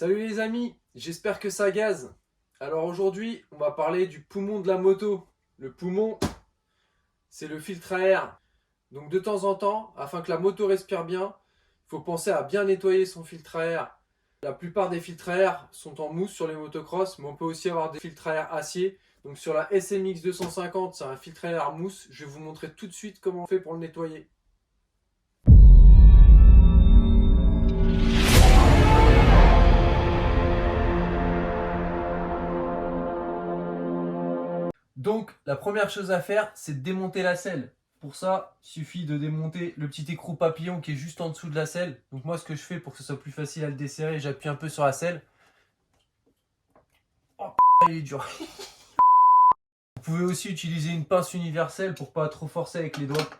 Salut les amis, j'espère que ça gaze. Alors aujourd'hui, on va parler du poumon de la moto. Le poumon, c'est le filtre à air. Donc de temps en temps, afin que la moto respire bien, il faut penser à bien nettoyer son filtre à air. La plupart des filtres à air sont en mousse sur les motocross, mais on peut aussi avoir des filtres à air acier. Donc sur la SMX 250, c'est un filtre à air mousse. Je vais vous montrer tout de suite comment on fait pour le nettoyer. Donc, la première chose à faire, c'est de démonter la selle. Pour ça, il suffit de démonter le petit écrou papillon qui est juste en dessous de la selle. Donc moi, ce que je fais pour que ce soit plus facile à le desserrer, j'appuie un peu sur la selle. Oh, il est dur. Vous pouvez aussi utiliser une pince universelle pour pas trop forcer avec les doigts.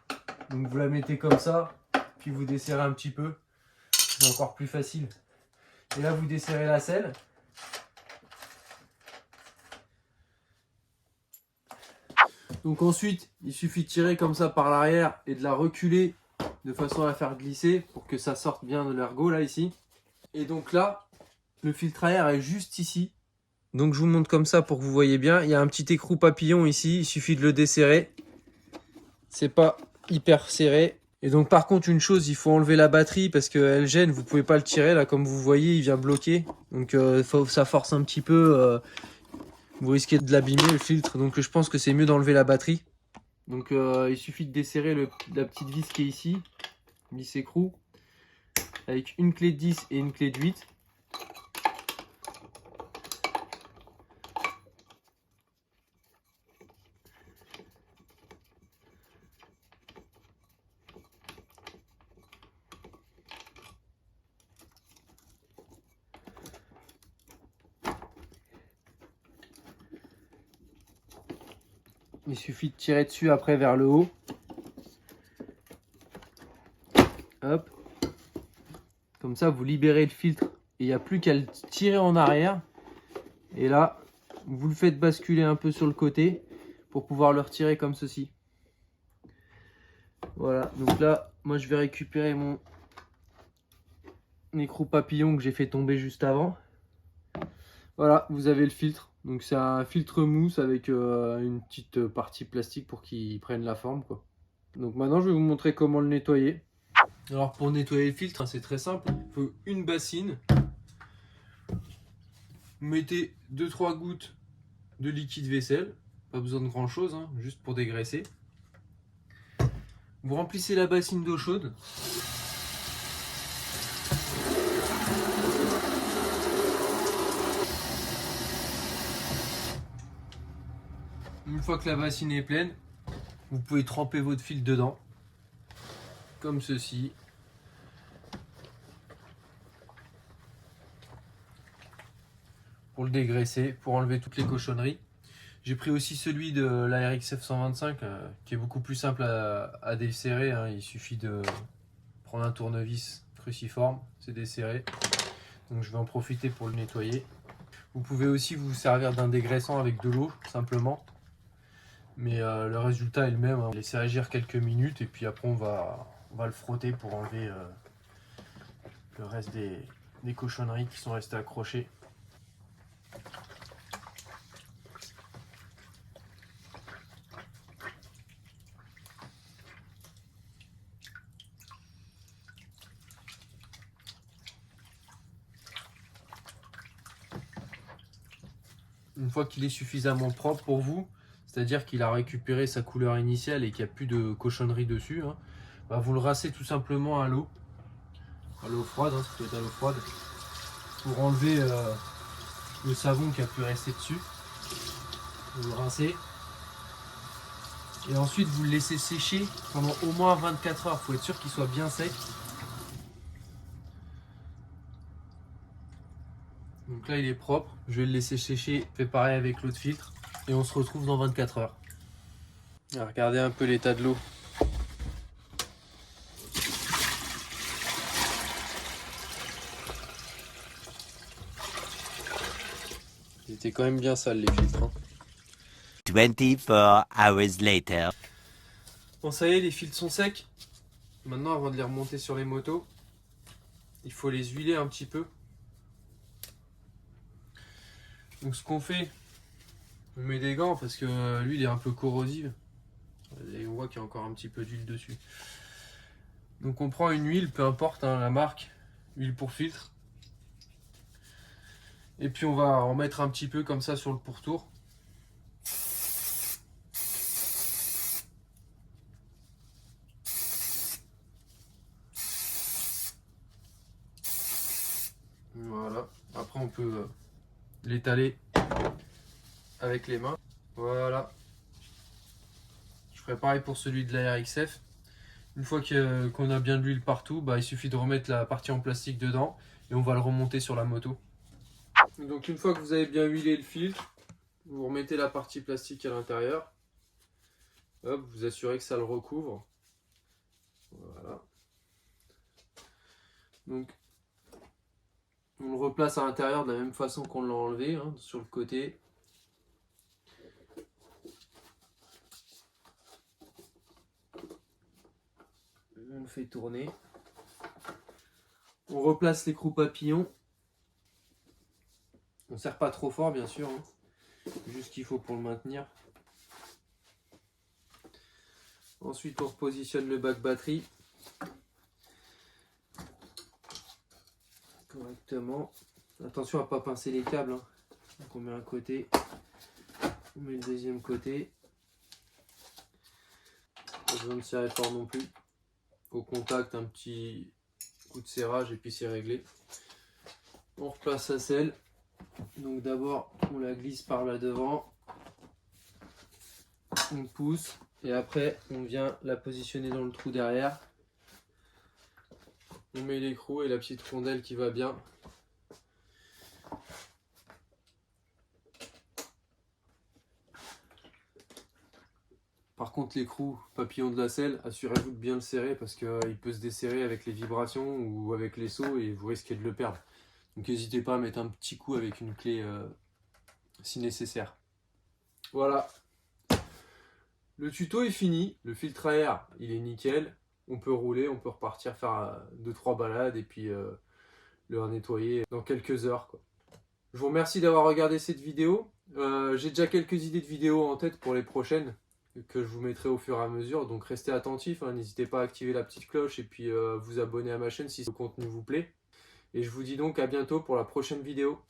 Donc vous la mettez comme ça, puis vous desserrez un petit peu. C'est encore plus facile. Et là, vous desserrez la selle. Donc ensuite, il suffit de tirer comme ça par l'arrière et de la reculer de façon à la faire glisser pour que ça sorte bien de l'ergot là ici. Et donc là, le filtre à air est juste ici. Donc je vous montre comme ça pour que vous voyez bien. Il y a un petit écrou papillon ici, il suffit de le desserrer. C'est pas hyper serré. Et donc par contre une chose, il faut enlever la batterie parce qu'elle gêne, vous pouvez pas le tirer là comme vous voyez, il vient bloquer. Donc ça force un petit peu. Vous risquez de l'abîmer le filtre, donc je pense que c'est mieux d'enlever la batterie. Donc il suffit de desserrer la petite vis qui est ici, vis écrou, avec une clé de 10 et une clé de 8. Il suffit de tirer dessus après vers le haut. Hop. Comme ça, vous libérez le filtre. Et il n'y a plus qu'à le tirer en arrière. Et là, vous le faites basculer un peu sur le côté pour pouvoir le retirer comme ceci. Voilà. Donc là, moi, je vais récupérer mon écrou papillon que j'ai fait tomber juste avant. Voilà, vous avez le filtre. Donc c'est un filtre mousse avec une petite partie plastique pour qu'il prenne la forme, quoi. Donc maintenant je vais vous montrer comment le nettoyer. Alors pour nettoyer le filtre, c'est très simple. Il faut une bassine. Vous mettez 2-3 gouttes de liquide vaisselle. Pas besoin de grand chose, hein, juste pour dégraisser. Vous remplissez la bassine d'eau chaude. Une fois que la bassine est pleine, vous pouvez tremper votre fil dedans, comme ceci. Pour le dégraisser, pour enlever toutes les cochonneries. J'ai pris aussi celui de la RXF 125 qui est beaucoup plus simple à desserrer, hein. Il suffit de prendre un tournevis cruciforme, c'est desserré. Donc je vais en profiter pour le nettoyer. Vous pouvez aussi vous servir d'un dégraissant avec de l'eau simplement. Mais le résultat est le même, hein. Laissez agir quelques minutes et puis après on va le frotter pour enlever le reste des cochonneries qui sont restées accrochées. Une fois qu'il est suffisamment propre pour vous, c'est-à-dire qu'il a récupéré sa couleur initiale et qu'il n'y a plus de cochonnerie dessus, hein, bah vous le rincez tout simplement à l'eau froide, hein, ça peut être à l'eau froide, pour enlever le savon qui a pu rester dessus. Vous le rincez et ensuite vous le laissez sécher pendant au moins 24 heures. Il faut être sûr qu'il soit bien sec. Donc là il est propre, je vais le laisser sécher, je fais pareil avec l'autre filtre et on se retrouve dans 24 heures. Alors, regardez un peu l'état de l'eau. Ils étaient quand même bien sales les filtres, hein. 24 hours later. Bon ça y est, les filtres sont secs. Maintenant avant de les remonter sur les motos, il faut les huiler un petit peu. Donc ce qu'on fait, on met des gants parce que l'huile est un peu corrosive. Et on voit qu'il y a encore un petit peu d'huile dessus. Donc on prend une huile, peu importe hein, la marque, huile pour filtre. Et puis on va en mettre un petit peu comme ça sur le pourtour. Voilà. Après on peut l'étaler avec les mains. Voilà. Je ferai pareil pour celui de la RXF. Une fois qu'on a bien de l'huile partout, bah, il suffit de remettre la partie en plastique dedans et on va le remonter sur la moto. Donc une fois que vous avez bien huilé le filtre, vous remettez la partie plastique à l'intérieur. Hop, vous assurez que ça le recouvre. Voilà. Donc on le replace à l'intérieur de la même façon qu'on l'a enlevé, hein, sur le côté. On le fait tourner. On replace l'écrou papillon. On ne serre pas trop fort bien sûr, hein. Juste ce qu'il faut pour le maintenir. Ensuite on repositionne le bac batterie correctement. Attention à ne pas pincer les câbles, hein. Donc on met un côté, on met le deuxième côté. Pas besoin de serrer fort non plus. Au contact, un petit coup de serrage et puis c'est réglé. On replace la selle. Donc d'abord on la glisse par là devant. On pousse et après on vient la positionner dans le trou derrière. On met l'écrou et la petite rondelle qui va bien. Par contre l'écrou papillon de la selle, assurez-vous de bien le serrer parce qu'il peut se desserrer avec les vibrations ou avec les sauts et vous risquez de le perdre. Donc n'hésitez pas à mettre un petit coup avec une clé si nécessaire. Voilà. Le tuto est fini, le filtre à air il est nickel. On peut rouler, on peut repartir faire 2-3 balades et puis le nettoyer dans quelques heures, quoi. Je vous remercie d'avoir regardé cette vidéo. J'ai déjà quelques idées de vidéos en tête pour les prochaines que je vous mettrai au fur et à mesure. Donc restez attentifs, hein. N'hésitez pas à activer la petite cloche et puis vous abonner à ma chaîne si le contenu vous plaît. Et je vous dis donc à bientôt pour la prochaine vidéo.